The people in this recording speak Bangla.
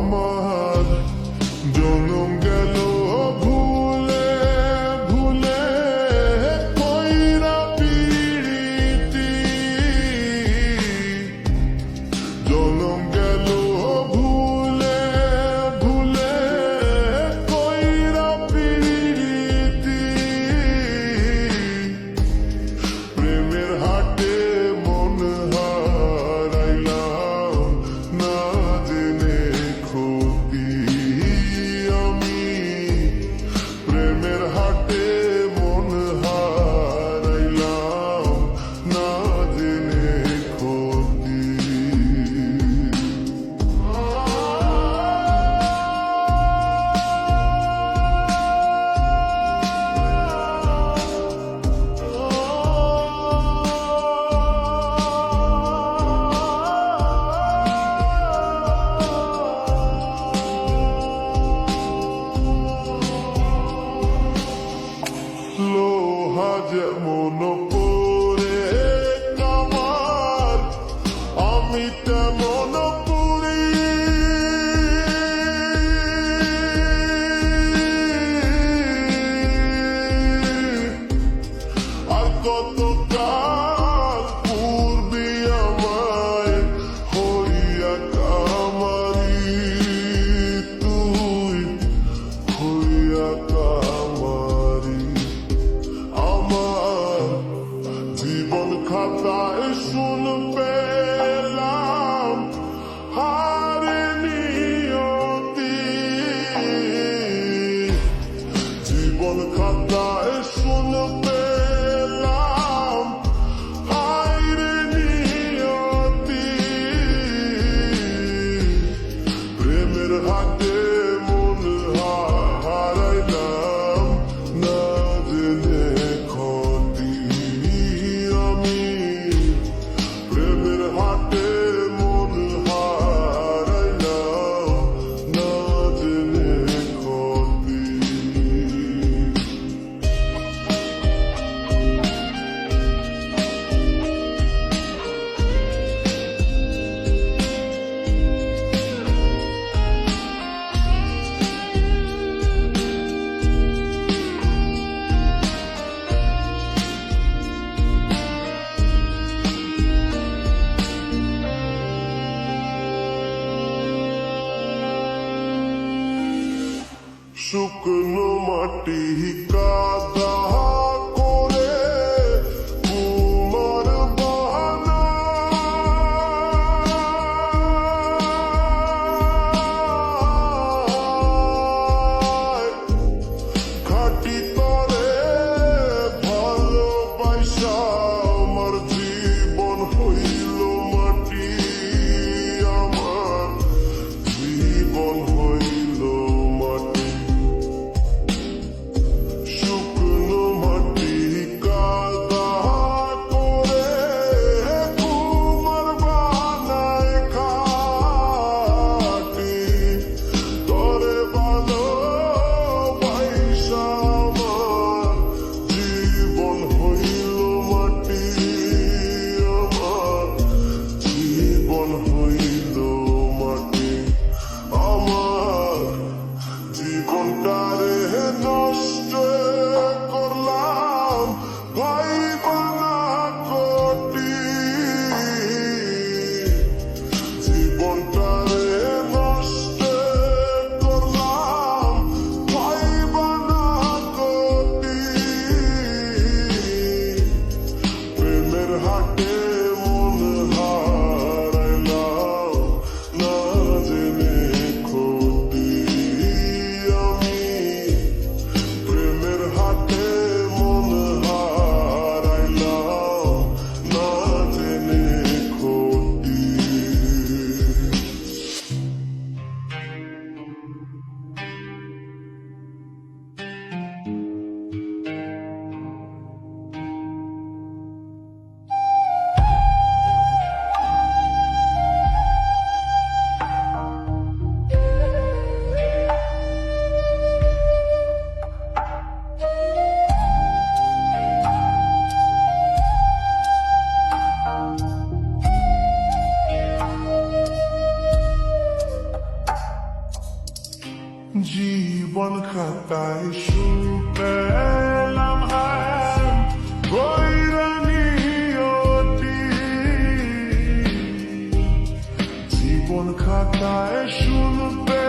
আমার জনম গেল ভুলে ভুলে কইরা পিরিতি জনম গেল ভুলে ভুলে কইরা পিরিতি প্রেমের হাটে মন হারাইলাম না জেনে ক্ষতি আমি প্রেমের হাটে মন হারাইলাম না জেনে ক্ষতি লোহা যেমন পরে কামার আমি তেমন পুরি আর কত কাল পূর্বে আমায় হইয়া কামারি তুই হইয়া কামারি আমার জীবন খাতায় শুন পেলাম হারে নিয়তি জীবন খাতায় শুন পেলাম হারে নিয়তি প্রেমের হাতে মন হারাইলাম না জেনে ক্ষতি আমি প্রেমের হাতে মন হারাইলাম না জেনে ক্ষতি শুকনো মাটি কাদা করে তোমার বাহানা খাটি করে ভালোবাসা আমার জীবন হইল মাটি আমার জীবন হইল মাটি শুকনো মাটি জীবন খাতায় শুনলাম হ্যাঁ বৈরানিয়তি জীবন খাতায় শুনতে